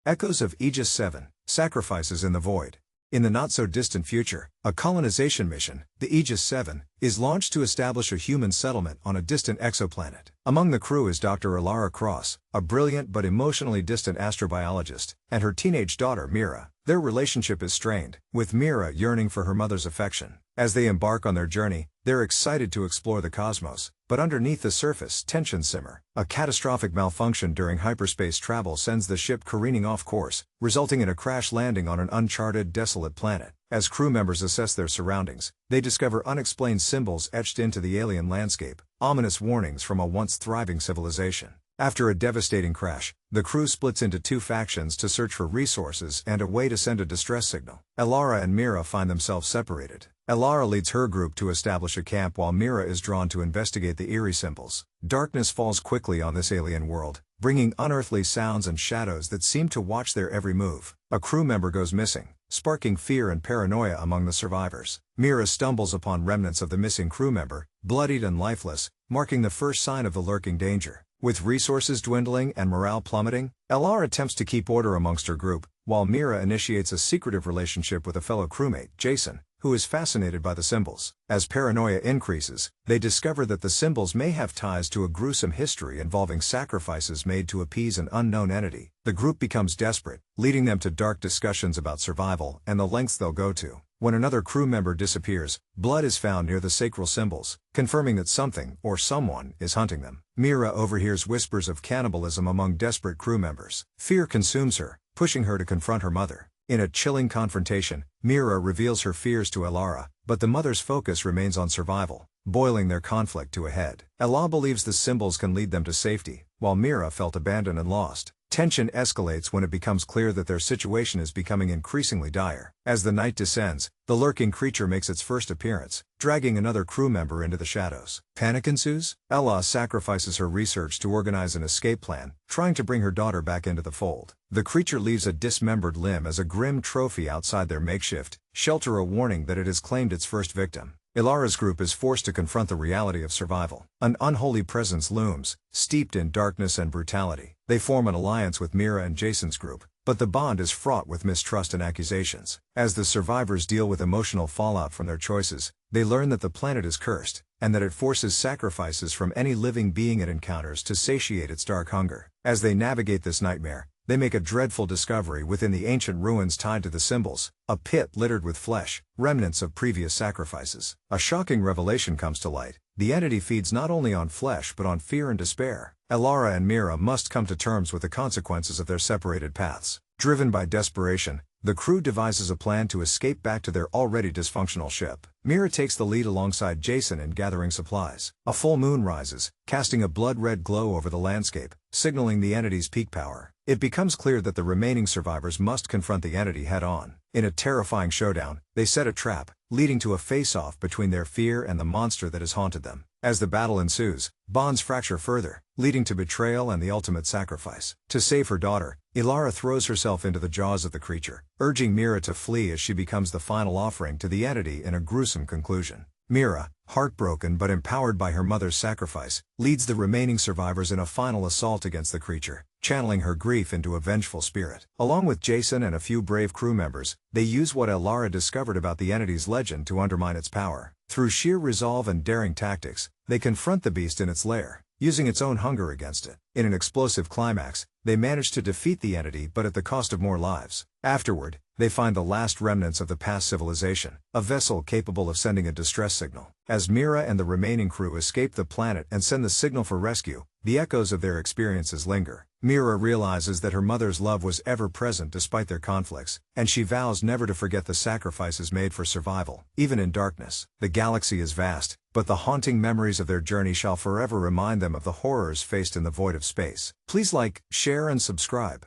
Echoes of Aegis 7, Sacrifices in the Void. In the not-so-distant future, a colonization mission, the Aegis 7, is launched to establish a human settlement on a distant exoplanet. Among the crew is Dr. Alara Cross, a brilliant but emotionally distant astrobiologist, and her teenage daughter Mira. Their relationship is strained, with Mira yearning for her mother's affection. As they embark on their journey, they're excited to explore the cosmos, but underneath the surface, tensions simmer. A catastrophic malfunction during hyperspace travel sends the ship careening off course, resulting in a crash landing on an uncharted, desolate planet. As crew members assess their surroundings, they discover unexplained symbols etched into the alien landscape, ominous warnings from a once thriving civilization. After a devastating crash, the crew splits into two factions to search for resources and a way to send a distress signal. Alara and Mira find themselves separated. Alara leads her group to establish a camp while Mira is drawn to investigate the eerie symbols. Darkness falls quickly on this alien world, bringing unearthly sounds and shadows that seem to watch their every move. A crew member goes missing, sparking fear and paranoia among the survivors. Mira stumbles upon remnants of the missing crew member, bloodied and lifeless, marking the first sign of the lurking danger. With resources dwindling and morale plummeting, Alara attempts to keep order amongst her group, while Mira initiates a secretive relationship with a fellow crewmate, Jason, who is fascinated by the symbols. As paranoia increases, they discover that the symbols may have ties to a gruesome history involving sacrifices made to appease an unknown entity. The group becomes desperate, leading them to dark discussions about survival and the lengths they'll go to. When another crew member disappears, blood is found near the sacral symbols, confirming that something or someone is hunting them. Mira overhears whispers of cannibalism among desperate crew members. Fear consumes her, pushing her to confront her mother. In a chilling confrontation, Mira reveals her fears to Alara, but the mother's focus remains on survival, boiling their conflict to a head. Alara believes the symbols can lead them to safety, while Mira felt abandoned and lost. Tension escalates when it becomes clear that their situation is becoming increasingly dire. As the night descends, the lurking creature makes its first appearance, dragging another crew member into the shadows. Panic ensues. Ella sacrifices her research to organize an escape plan, trying to bring her daughter back into the fold. The creature leaves a dismembered limb as a grim trophy outside their makeshift shelter, a warning that it has claimed its first victim. Ilara's group is forced to confront the reality of survival. An unholy presence looms, steeped in darkness and brutality. They form an alliance with Mira and Jason's group, but the bond is fraught with mistrust and accusations. As the survivors deal with emotional fallout from their choices, they learn that the planet is cursed, and that it forces sacrifices from any living being it encounters to satiate its dark hunger. As they navigate this nightmare, they make a dreadful discovery within the ancient ruins tied to the symbols, a pit littered with flesh, remnants of previous sacrifices. A shocking revelation comes to light. The entity feeds not only on flesh but on fear and despair. Alara and Mira must come to terms with the consequences of their separated paths. Driven by desperation, the crew devises a plan to escape back to their already dysfunctional ship. Mira takes the lead alongside Jason in gathering supplies. A full moon rises, casting a blood-red glow over the landscape, signaling the entity's peak power. It becomes clear that the remaining survivors must confront the entity head-on. In a terrifying showdown, they set a trap, leading to a face-off between their fear and the monster that has haunted them. As the battle ensues, bonds fracture further, leading to betrayal and the ultimate sacrifice. To save her daughter, Alara throws herself into the jaws of the creature, urging Mira to flee as she becomes the final offering to the entity in a gruesome conclusion. Mira, heartbroken but empowered by her mother's sacrifice, leads the remaining survivors in a final assault against the creature, channeling her grief into a vengeful spirit. Along with Jason and a few brave crew members, they use what Alara discovered about the entity's legend to undermine its power. Through sheer resolve and daring tactics, they confront the beast in its lair, using its own hunger against it. In an explosive climax, they manage to defeat the entity but at the cost of more lives. Afterward, they find the last remnants of the past civilization, a vessel capable of sending a distress signal. As Mira and the remaining crew escape the planet and send the signal for rescue, the echoes of their experiences linger. Mira realizes that her mother's love was ever present despite their conflicts, and she vows never to forget the sacrifices made for survival, even in darkness. The galaxy is vast, but the haunting memories of their journey shall forever remind them of the horrors faced in the void of space. Please like, share and subscribe.